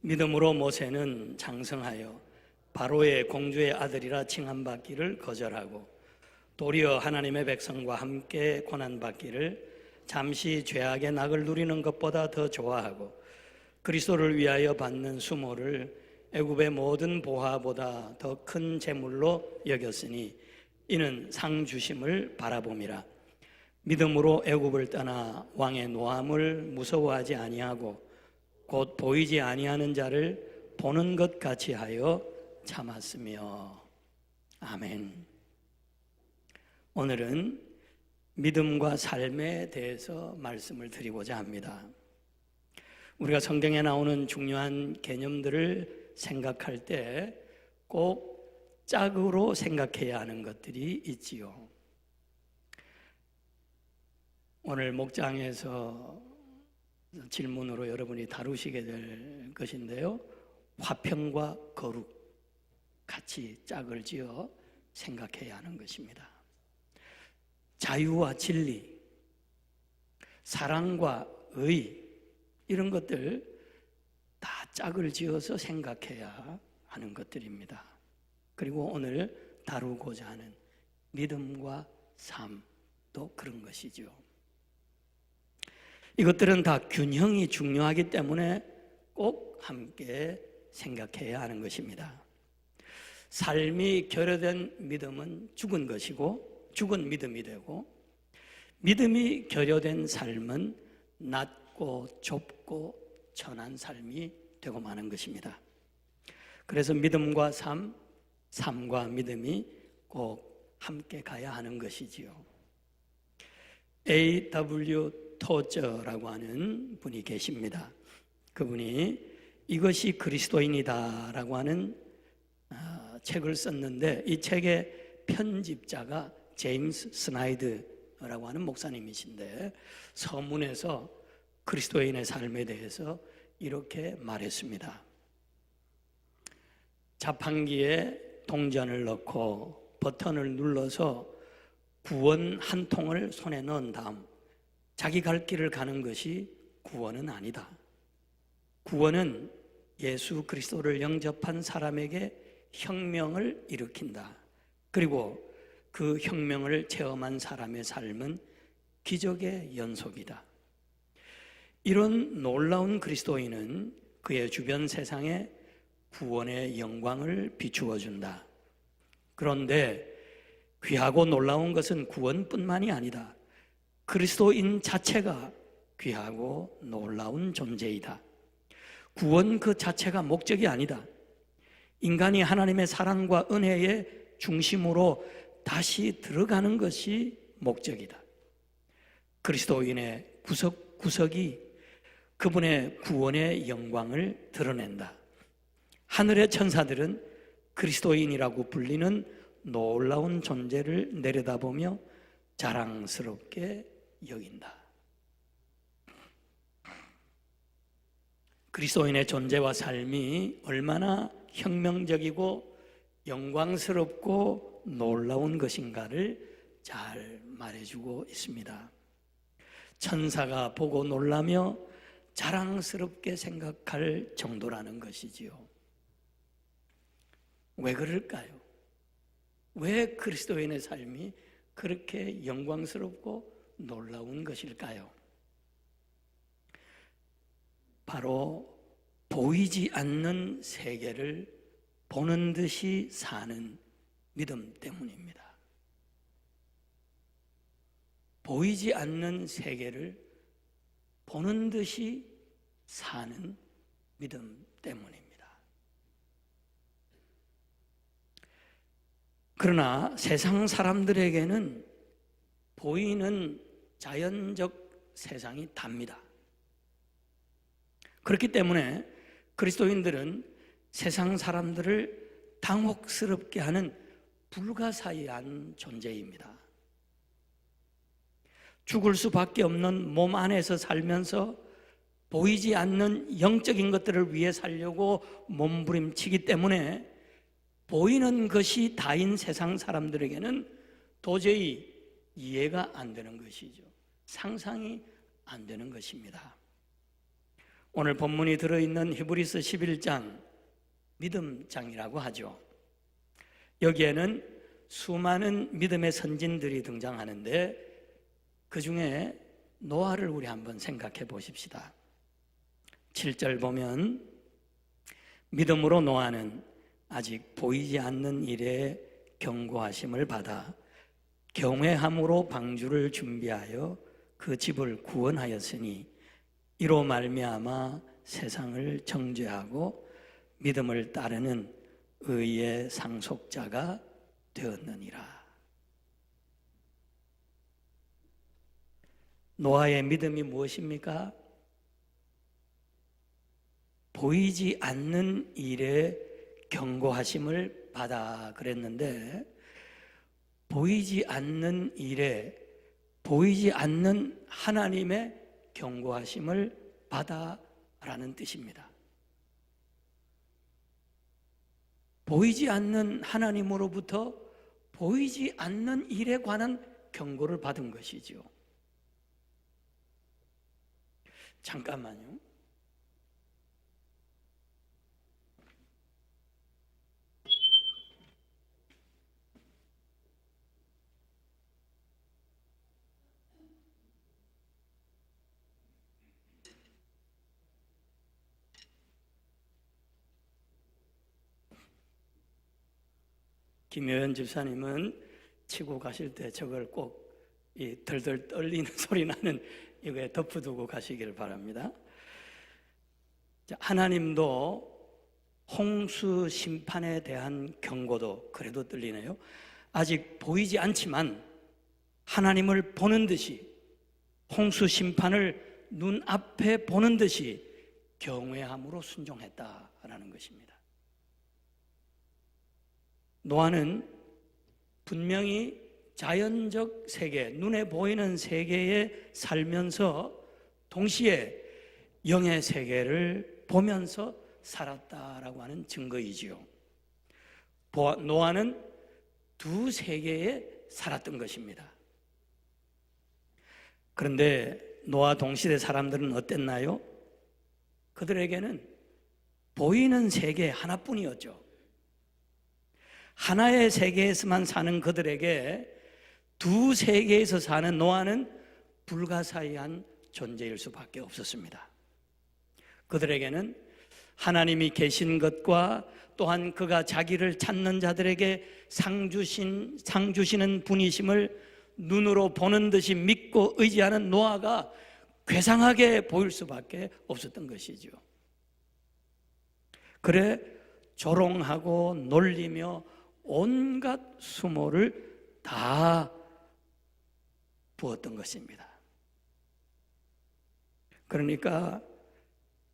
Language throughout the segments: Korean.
믿음으로 모세는 장성하여 바로의 공주의 아들이라 칭함받기를 거절하고 도리어 하나님의 백성과 함께 고난받기를 잠시 죄악의 낙을 누리는 것보다 더 좋아하고 그리스도를 위하여 받는 수모를 애굽의 모든 보화보다 더 큰 재물로 여겼으니 이는 상 주심을 바라봄이라. 믿음으로 애굽을 떠나 왕의 노함을 무서워하지 아니하고 곧 보이지 아니하는 자를 보는 것 같이 하여 참았으며. 아멘. 오늘은 믿음과 삶에 대해서 말씀을 드리고자 합니다. 우리가 성경에 나오는 중요한 개념들을 생각할 때 꼭 짝으로 생각해야 하는 것들이 있지요. 오늘 목장에서 질문으로 여러분이 다루시게 될 것인데요, 화평과 거룩 같이 짝을 지어 생각해야 하는 것입니다. 자유와 진리, 사랑과 의, 이런 것들 다 짝을 지어서 생각해야 하는 것들입니다. 그리고 오늘 다루고자 하는 믿음과 삶도 그런 것이죠. 이것들은 다 균형이 중요하기 때문에 꼭 함께 생각해야 하는 것입니다. 삶이 결여된 믿음은 죽은 것이고 죽은 믿음이 되고, 믿음이 결여된 삶은 낮고 좁고 천한 삶이 되고 마는 것입니다. 그래서 믿음과 삶, 삶과 믿음이 꼭 함께 가야 하는 것이지요. A.W. 토저라고 하는 분이 계십니다. 그분이 이것이 그리스도인이다 라고 하는 책을 썼는데, 이 책의 편집자가 제임스 스나이드라고 하는 목사님이신데, 서문에서 그리스도인의 삶에 대해서 이렇게 말했습니다. 자판기에 동전을 넣고 버튼을 눌러서 구원 한 통을 손에 넣은 다음 자기 갈 길을 가는 것이 구원은 아니다. 구원은 예수 그리스도를 영접한 사람에게 혁명을 일으킨다. 그리고 그 혁명을 체험한 사람의 삶은 기적의 연속이다. 이런 놀라운 그리스도인은 그의 주변 세상에 구원의 영광을 비추어 준다. 그런데 귀하고 놀라운 것은 구원뿐만이 아니다. 그리스도인 자체가 귀하고 놀라운 존재이다. 구원 그 자체가 목적이 아니다. 인간이 하나님의 사랑과 은혜의 중심으로 다시 들어가는 것이 목적이다. 그리스도인의 구석구석이 그분의 구원의 영광을 드러낸다. 하늘의 천사들은 그리스도인이라고 불리는 놀라운 존재를 내려다보며 자랑스럽게 여긴다. 그리스도인의 존재와 삶이 얼마나 혁명적이고 영광스럽고 놀라운 것인가를 잘 말해주고 있습니다. 천사가 보고 놀라며 자랑스럽게 생각할 정도라는 것이지요. 왜 그럴까요? 왜 그리스도인의 삶이 그렇게 영광스럽고 놀라운 것일까요? 바로 보이지 않는 세계를 보는 듯이 사는 믿음 때문입니다. 보이지 않는 세계를 보는 듯이 사는 믿음 때문입니다. 그러나 세상 사람들에게는 보이는 자연적 세상이 답니다. 그렇기 때문에 그리스도인들은 세상 사람들을 당혹스럽게 하는 불가사의한 존재입니다. 죽을 수밖에 없는 몸 안에서 살면서 보이지 않는 영적인 것들을 위해 살려고 몸부림치기 때문에 보이는 것이 다인 세상 사람들에게는 도저히 이해가 안 되는 것이죠. 상상이 안 되는 것입니다. 오늘 본문이 들어있는 히브리서 11장 믿음장이라고 하죠. 여기에는 수많은 믿음의 선진들이 등장하는데 그 중에 노아를 우리 한번 생각해 보십시다. 7절 보면 믿음으로 노아는 아직 보이지 않는 일에 경고하심을 받아 경외함으로 방주를 준비하여 그 집을 구원하였으니 이로 말미암아 세상을 정죄하고 믿음을 따르는 의의 상속자가 되었느니라. 노아의 믿음이 무엇입니까? 보이지 않는 일에 경고하심을 받아 그랬는데, 보이지 않는 일에 보이지 않는 하나님의 경고하심을 받아라는 뜻입니다. 보이지 않는 하나님으로부터 보이지 않는 일에 관한 경고를 받은 것이죠. 잠깐만요. 김효연 집사님은 치고 가실 때 저걸 꼭 이 덜덜 떨리는 소리 나는 이거에 덮어두고 가시길 바랍니다. 하나님도 홍수 심판에 대한 경고도 그래도 들리네요. 아직 보이지 않지만 하나님을 보는 듯이, 홍수 심판을 눈앞에 보는 듯이 경외함으로 순종했다라는 것입니다. 노아는 분명히 자연적 세계, 눈에 보이는 세계에 살면서 동시에 영의 세계를 보면서 살았다라고 하는 증거이지요. 노아는 두 세계에 살았던 것입니다. 그런데 노아 동시대 사람들은 어땠나요? 그들에게는 보이는 세계 하나뿐이었죠. 하나의 세계에서만 사는 그들에게 두 세계에서 사는 노아는 불가사의한 존재일 수밖에 없었습니다. 그들에게는 하나님이 계신 것과 또한 그가 자기를 찾는 자들에게 상 주시는 분이심을 눈으로 보는 듯이 믿고 의지하는 노아가 괴상하게 보일 수밖에 없었던 것이죠. 그래 조롱하고 놀리며 온갖 수모를 다 부었던 것입니다. 그러니까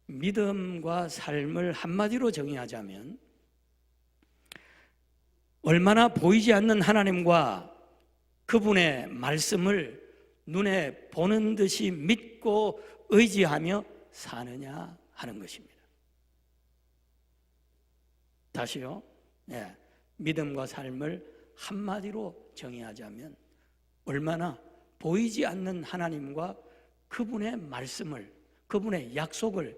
믿음과 삶을 한마디로 정의하자면 얼마나 보이지 않는 하나님과 그분의 말씀을 눈에 보는 듯이 믿고 의지하며 사느냐 하는 것입니다. 다시요. 믿음과 삶을 한마디로 정의하자면 얼마나 보이지 않는 하나님과 그분의 말씀을, 그분의 약속을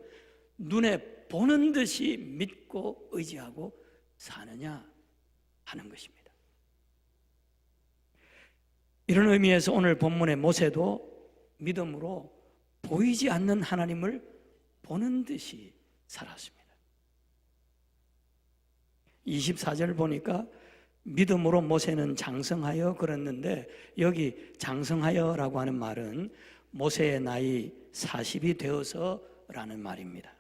눈에 보는 듯이 믿고 의지하고 사느냐 하는 것입니다. 이런 의미에서 오늘 본문의 모세도 믿음으로 보이지 않는 하나님을 보는 듯이 살았습니다. 24절 보니까 믿음으로 모세는 장성하여 그랬는데, 여기 장성하여라고 하는 말은 모세의 나이 40이 되어서라는 말입니다.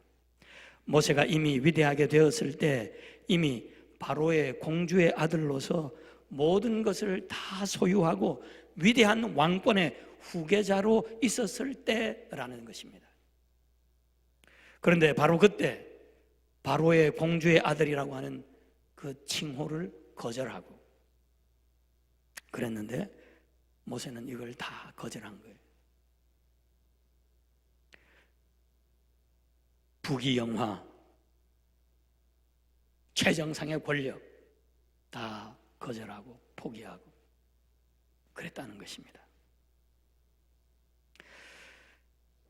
모세가 이미 위대하게 되었을 때, 이미 바로의 공주의 아들로서 모든 것을 다 소유하고 위대한 왕권의 후계자로 있었을 때라는 것입니다. 그런데 바로 그때 바로의 공주의 아들이라고 하는 그 칭호를 거절하고 그랬는데, 모세는 이걸 다 거절한 거예요. 부귀영화, 최정상의 권력 다 거절하고 포기하고 그랬다는 것입니다.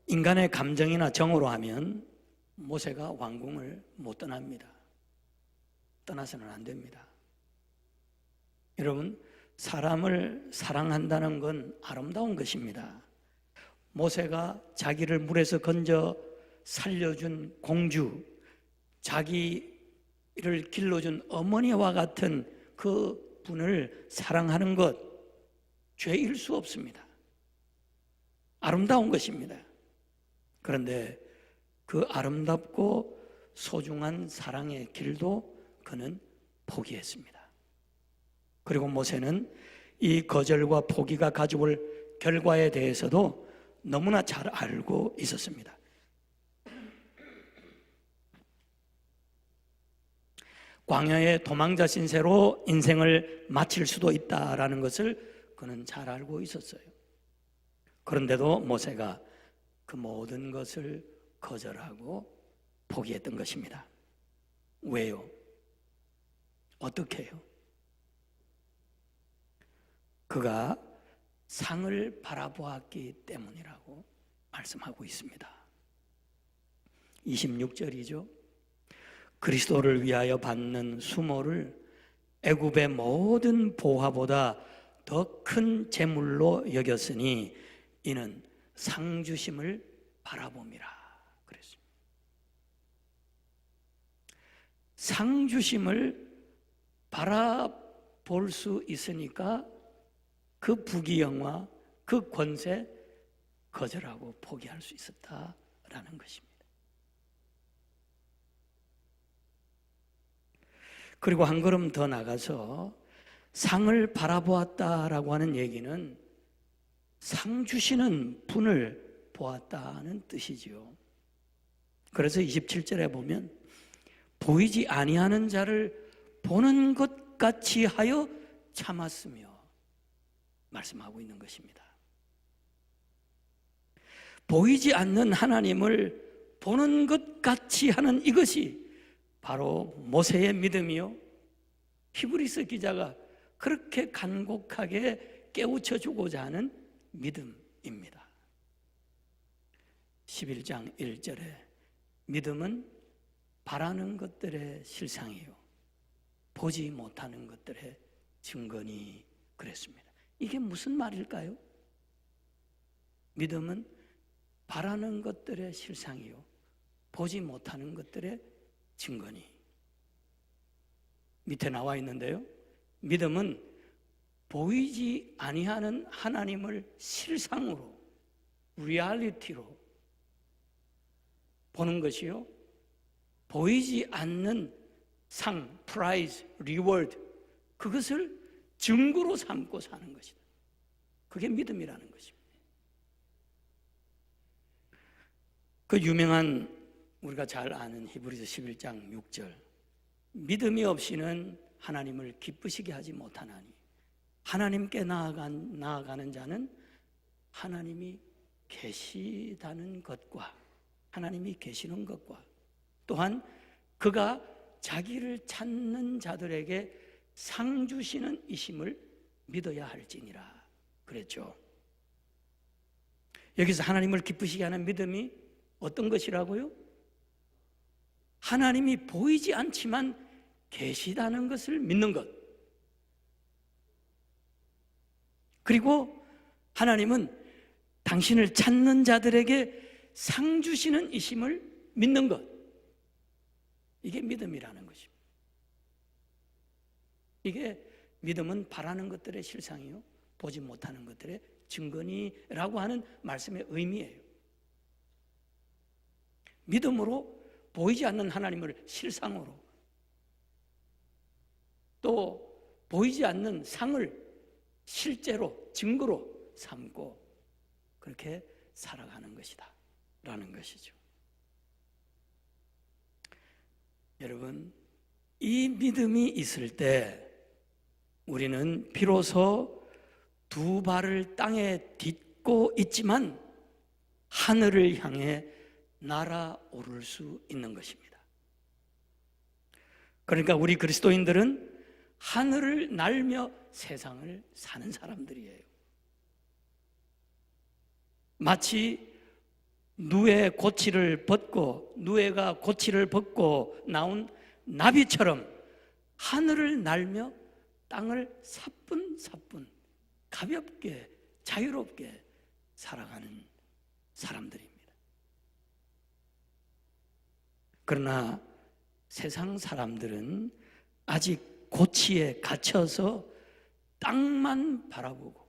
인간의 감정이나 정으로 하면 모세가 왕궁을 못 떠납니다. 떠나서는 안 됩니다. 여러분, 사람을 사랑한다는 건 아름다운 것입니다. 모세가 자기를 물에서 건져 살려준 공주, 자기를 길러준 어머니와 같은 그 분을 사랑하는 것, 죄일 수 없습니다. 아름다운 것입니다. 그런데 그 아름답고 소중한 사랑의 길도 그는 포기했습니다. 그리고 모세는 이 거절과 포기가 가져올 결과에 대해서도 너무나 잘 알고 있었습니다. 광야의 도망자 신세로 인생을 마칠 수도 있다라는 것을 그는 잘 알고 있었어요. 그런데도 모세가 그 모든 것을 거절하고 포기했던 것입니다. 왜요? 어떻게 해요? 그가 상을 바라보았기 때문이라고 말씀하고 있습니다. 26절이죠. 그리스도를 위하여 받는 수모를 애굽의 모든 보화보다 더 큰 재물로 여겼으니 이는 상 주심을 바라봄이라 그랬습니다. 상 주심을 바라볼 수 있으니까 그 부귀영화, 그 권세 거절하고 포기할 수 있었다라는 것입니다. 그리고 한 걸음 더 나가서 상을 바라보았다라고 하는 얘기는 상 주시는 분을 보았다는 뜻이지요. 그래서 27절에 보면 보이지 아니하는 자를 보는 것 같이 하여 참았으며 말씀하고 있는 것입니다. 보이지 않는 하나님을 보는 것 같이 하는 이것이 바로 모세의 믿음이요, 히브리서 기자가 그렇게 간곡하게 깨우쳐 주고자 하는 믿음입니다. 11장 1절에 믿음은 바라는 것들의 실상이요 보지 못하는 것들의 증거니 그랬습니다. 이게 무슨 말일까요? 믿음은 바라는 것들의 실상이요 보지 못하는 것들의 증거니. 밑에 나와 있는데요, 믿음은 보이지 아니하는 하나님을 실상으로, 리얼리티로 보는 것이요 보이지 않는 상, 프라이즈, 리워드, 그것을 증거로 삼고 사는 것이다. 그게 믿음이라는 것입니다. 그 유명한 우리가 잘 아는 히브리서 11장 6절, 믿음이 없이는 하나님을 기쁘시게 하지 못하나니 하나님께 나아가는 자는 하나님이 계시다는 것과 하나님이 계시는 것과 또한 그가 자기를 찾는 자들에게 상 주시는 이심을 믿어야 할지니라 그랬죠. 여기서 하나님을 기쁘시게 하는 믿음이 어떤 것이라고요? 하나님이 보이지 않지만 계시다는 것을 믿는 것, 그리고 하나님은 당신을 찾는 자들에게 상 주시는 이심을 믿는 것, 이게 믿음이라는 것입니다. 이게 믿음은 바라는 것들의 실상이요 보지 못하는 것들의 증거니라고 하는 말씀의 의미예요. 믿음으로 보이지 않는 하나님을 실상으로, 또 보이지 않는 상을 실제로 증거로 삼고 그렇게 살아가는 것이다 라는 것이죠. 여러분, 이 믿음이 있을 때 우리는 비로소 두 발을 땅에 딛고 있지만 하늘을 향해 날아오를 수 있는 것입니다. 그러니까 우리 그리스도인들은 하늘을 날며 세상을 사는 사람들이에요. 마치 누에 고치를 벗고 누에가 고치를 벗고 나온 나비처럼 하늘을 날며 땅을 사뿐사뿐 가볍게 자유롭게 살아가는 사람들입니다. 그러나 세상 사람들은 아직 고치에 갇혀서 땅만 바라보고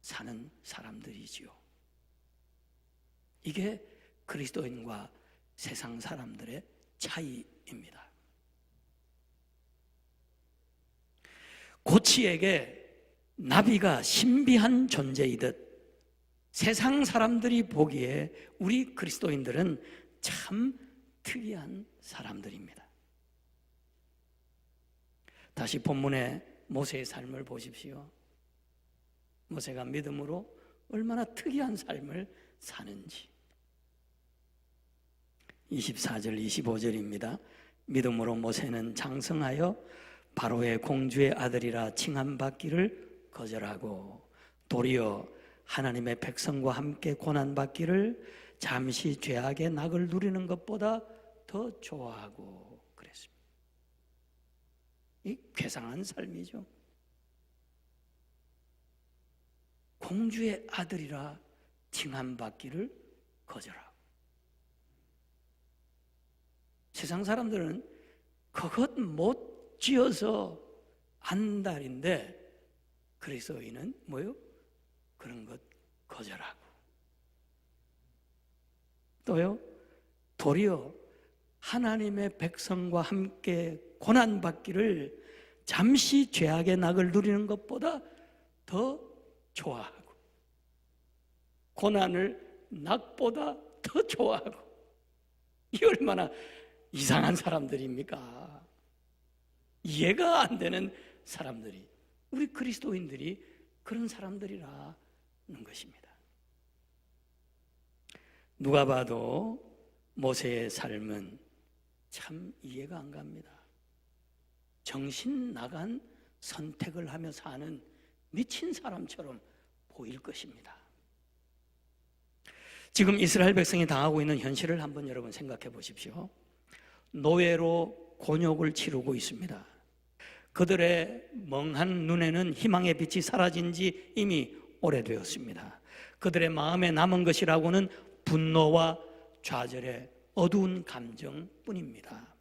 사는 사람들이지요. 이게 그리스도인과 세상 사람들의 차이입니다. 고치에게 나비가 신비한 존재이듯 세상 사람들이 보기에 우리 그리스도인들은 참 특이한 사람들입니다. 다시 본문의 모세의 삶을 보십시오. 모세가 믿음으로 얼마나 특이한 삶을 사는지. 24절 25절입니다. 믿음으로 모세는 장성하여 바로의 공주의 아들이라 칭함받기를 거절하고 도리어 하나님의 백성과 함께 고난받기를 잠시 죄악의 낙을 누리는 것보다 더 좋아하고 그랬습니다. 이 괴상한 삶이죠. 공주의 아들이라 칭함받기를 거절하고. 세상 사람들은 그것 못 지어서 안달인데 그리스도인은 뭐요? 그런 것 거절하고. 또요, 도리어 하나님의 백성과 함께 고난받기를 잠시 죄악의 낙을 누리는 것보다 더 좋아하고, 고난을 낙보다 더 좋아하고. 이 얼마나 이상한 사람들입니까? 이해가 안 되는 사람들이, 우리 그리스도인들이 그런 사람들이라는 것입니다. 누가 봐도 모세의 삶은 참 이해가 안 갑니다. 정신 나간 선택을 하며 사는 미친 사람처럼 보일 것입니다. 지금 이스라엘 백성이 당하고 있는 현실을 한번 여러분 생각해 보십시오. 노예로 곤욕을 치르고 있습니다. 그들의 멍한 눈에는 희망의 빛이 사라진 지 이미 오래되었습니다. 그들의 마음에 남은 것이라고는 분노와 좌절의 어두운 감정뿐입니다.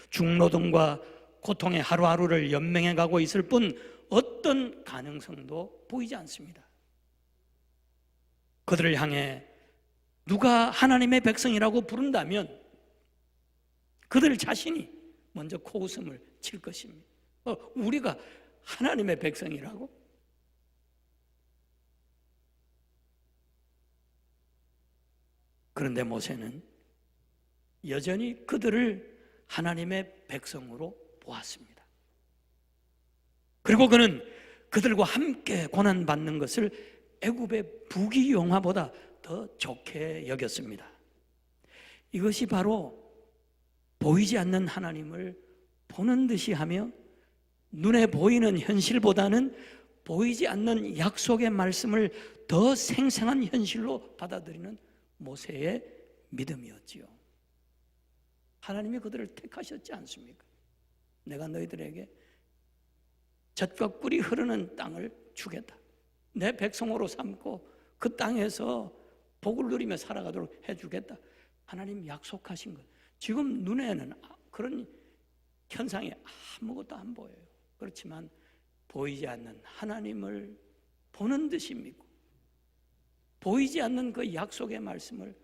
중노동과 고통의 하루하루를 연명해 가고 있을 뿐 어떤 가능성도 보이지 않습니다. 그들을 향해 누가 하나님의 백성이라고 부른다면 그들 자신이 먼저 코웃음을 칠 것입니다. 우리가 하나님의 백성이라고? 그런데 모세는 여전히 그들을 하나님의 백성으로 보았습니다. 그리고 그는 그들과 함께 고난받는 것을 애굽의 부귀영화보다 더 좋게 여겼습니다. 이것이 바로 보이지 않는 하나님을 보는 듯이 하며 눈에 보이는 현실보다는 보이지 않는 약속의 말씀을 더 생생한 현실로 받아들이는 모세의 믿음이었지요. 하나님이 그들을 택하셨지 않습니까? 내가 너희들에게 젖과 꿀이 흐르는 땅을 주겠다. 내 백성으로 삼고 그 땅에서 복을 누리며 살아가도록 해주겠다. 하나님 약속하신 것. 지금 눈에는 그런 현상이 아무것도 안 보여요. 그렇지만 보이지 않는 하나님을 보는 듯이 믿고 보이지 않는 그 약속의 말씀을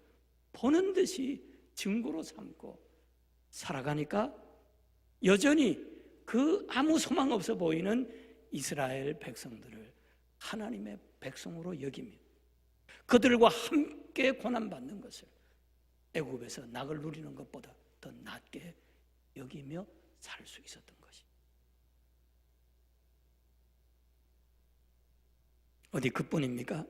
보는 듯이 증거로 삼고 살아가니까 여전히 그 아무 소망 없어 보이는 이스라엘 백성들을 하나님의 백성으로 여기며 그들과 함께 고난받는 것을 애굽에서 낙을 누리는 것보다 더 낫게 여기며 살 수 있었던 것이. 어디 그뿐입니까?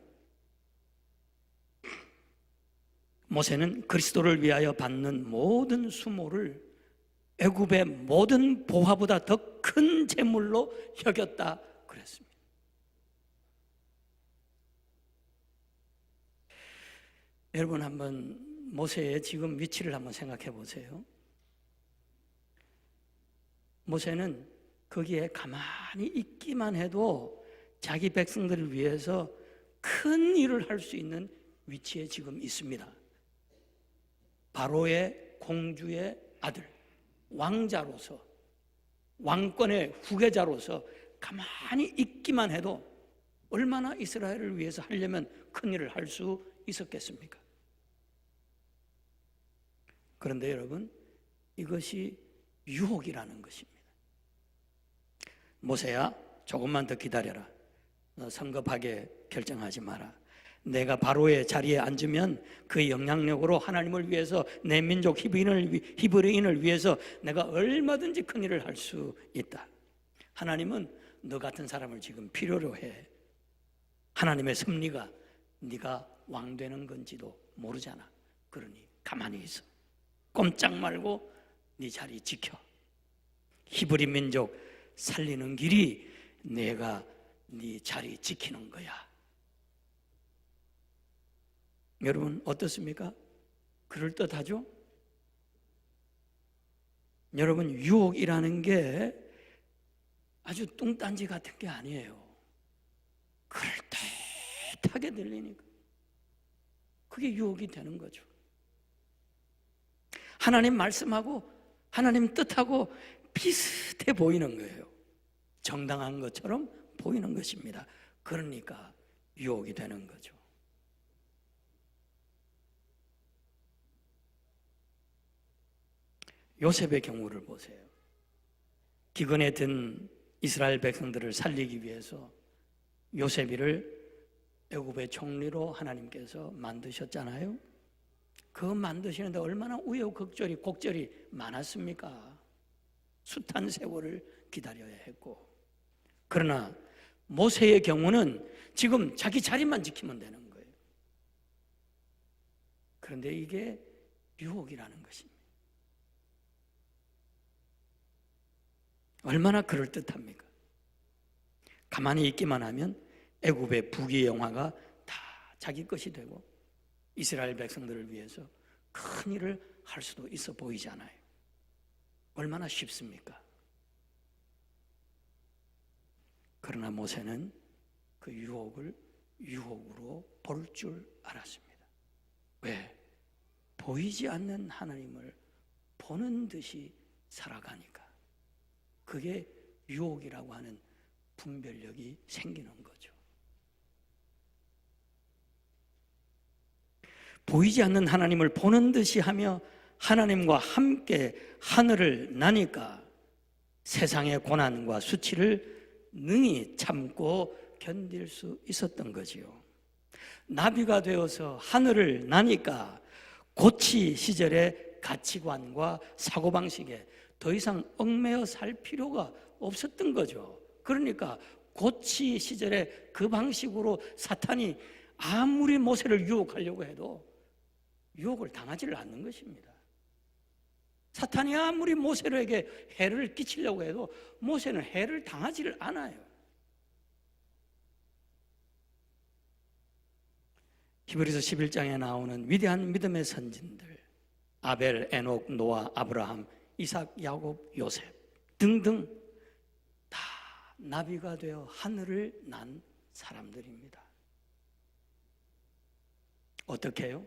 모세는 그리스도를 위하여 받는 모든 수모를 애굽의 모든 보화보다 더 큰 재물로 여겼다 그랬습니다. 여러분 한번 모세의 지금 위치를 한번 생각해 보세요. 모세는 거기에 가만히 있기만 해도 자기 백성들을 위해서 큰 일을 할 수 있는 위치에 지금 있습니다. 바로의 공주의 아들, 왕자로서, 왕권의 후계자로서 가만히 있기만 해도 얼마나 이스라엘을 위해서 하려면 큰 일을 할 수 있었겠습니까? 그런데 여러분, 이것이 유혹이라는 것입니다. 모세야, 조금만 더 기다려라. 너 성급하게 결정하지 마라. 내가 바로의 자리에 앉으면 그 영향력으로 하나님을 위해서, 내 민족 히브리인을 위해서 내가 얼마든지 큰 일을 할 수 있다. 하나님은 너 같은 사람을 지금 필요로 해. 하나님의 섭리가 네가 왕 되는 건지도 모르잖아. 그러니 가만히 있어. 꼼짝 말고 네 자리 지켜. 히브리 민족 살리는 길이 내가 네 자리 지키는 거야. 여러분 어떻습니까? 그럴듯하죠? 여러분, 유혹이라는 게 아주 뚱딴지 같은 게 아니에요. 그럴듯하게 들리니까 그게 유혹이 되는 거죠. 하나님 말씀하고 하나님 뜻하고 비슷해 보이는 거예요. 정당한 것처럼 보이는 것입니다. 그러니까 유혹이 되는 거죠. 요셉의 경우를 보세요. 기근에 든 이스라엘 백성들을 살리기 위해서 요셉이를 애굽의 총리로 하나님께서 만드셨잖아요. 그 만드시는데 얼마나 우여곡절이 곡절이 많았습니까? 숱한 세월을 기다려야 했고. 그러나 모세의 경우는 지금 자기 자리만 지키면 되는 거예요. 그런데 이게 유혹이라는 것입니다. 얼마나 그럴듯합니까? 가만히 있기만 하면 애굽의 부귀영화가 다 자기 것이 되고 이스라엘 백성들을 위해서 큰 일을 할 수도 있어 보이잖아요. 얼마나 쉽습니까? 그러나 모세는 그 유혹을 유혹으로 볼 줄 알았습니다. 왜? 보이지 않는 하나님을 보는 듯이 살아가니까. 그게 유혹이라고 하는 분별력이 생기는 거죠. 보이지 않는 하나님을 보는 듯이 하며 하나님과 함께 하늘을 나니까 세상의 고난과 수치를 능히 참고 견딜 수 있었던 거지요. 나비가 되어서 하늘을 나니까 고치 시절의 가치관과 사고방식에 더 이상 얽매여 살 필요가 없었던 거죠. 그러니까 고치 시절의 그 방식으로 사탄이 아무리 모세를 유혹하려고 해도 유혹을 당하지를 않는 것입니다. 사탄이 아무리 모세에게 해를 끼치려고 해도 모세는 해를 당하지를 않아요. 히브리서 11장에 나오는 위대한 믿음의 선진들, 아벨, 에녹, 노아, 아브라함, 이삭, 야곱, 요셉 등등 다 나비가 되어 하늘을 난 사람들입니다. 어떻게 해요?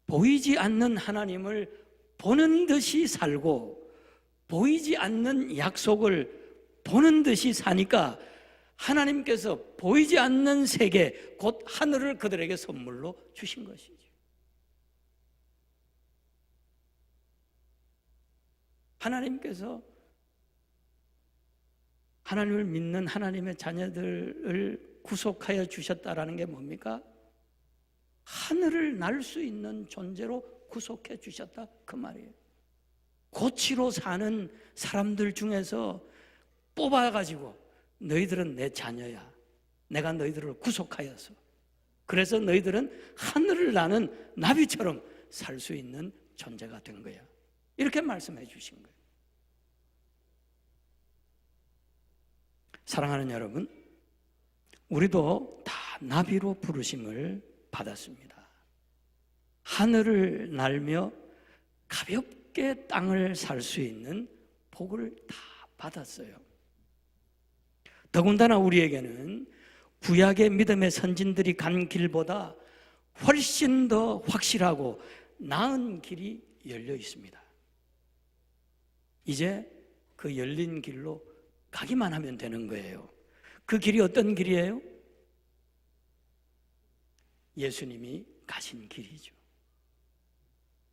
보이지 않는 하나님을 보는 듯이 살고 보이지 않는 약속을 보는 듯이 사니까 하나님께서 보이지 않는 세계, 곧 하늘을 그들에게 선물로 주신 것이죠. 하나님께서 하나님을 믿는 하나님의 자녀들을 구속하여 주셨다라는 게 뭡니까? 하늘을 날 수 있는 존재로 구속해 주셨다, 그 말이에요. 고치로 사는 사람들 중에서 뽑아가지고 너희들은 내 자녀야, 내가 너희들을 구속하여서 그래서 너희들은 하늘을 나는 나비처럼 살 수 있는 존재가 된 거야, 이렇게 말씀해 주신 거예요. 사랑하는 여러분, 우리도 다 나비로 부르심을 받았습니다. 하늘을 날며 가볍게 땅을 살 수 있는 복을 다 받았어요. 더군다나 우리에게는 구약의 믿음의 선진들이 간 길보다 훨씬 더 확실하고 나은 길이 열려 있습니다. 이제 그 열린 길로 가기만 하면 되는 거예요. 그 길이 어떤 길이에요? 예수님이 가신 길이죠.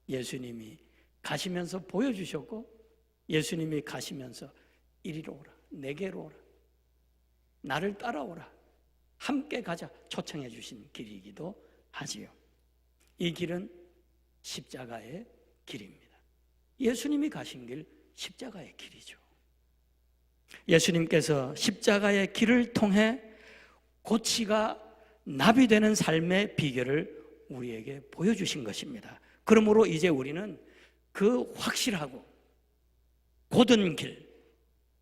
예수님이 가시면서 보여주셨고, 예수님이 가시면서 이리로 오라, 내게로 오라, 나를 따라오라, 함께 가자 초청해 주신 길이기도 하지요. 이 길은 십자가의 길입니다. 예수님이 가신 길, 십자가의 길이죠. 예수님께서 십자가의 길을 통해 고치가 나비되는 삶의 비결을 우리에게 보여주신 것입니다. 그러므로 이제 우리는 그 확실하고 곧은 길,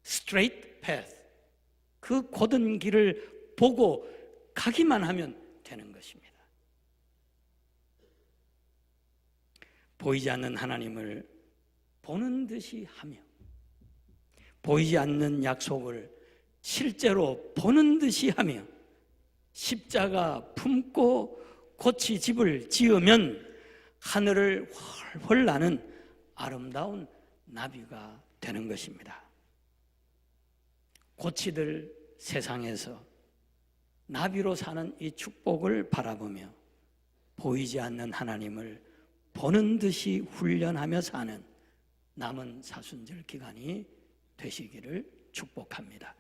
straight path, 그 곧은 길을 보고 가기만 하면 되는 것입니다. 보이지 않는 하나님을 보는 듯이 하며, 보이지 않는 약속을 실제로 보는 듯이 하며, 십자가 품고 고치 집을 지으면 하늘을 훨훨 나는 아름다운 나비가 되는 것입니다. 고치들 세상에서 나비로 사는 이 축복을 바라보며 보이지 않는 하나님을 보는 듯이 훈련하며 사는 남은 사순절 기간이 되시기를 축복합니다.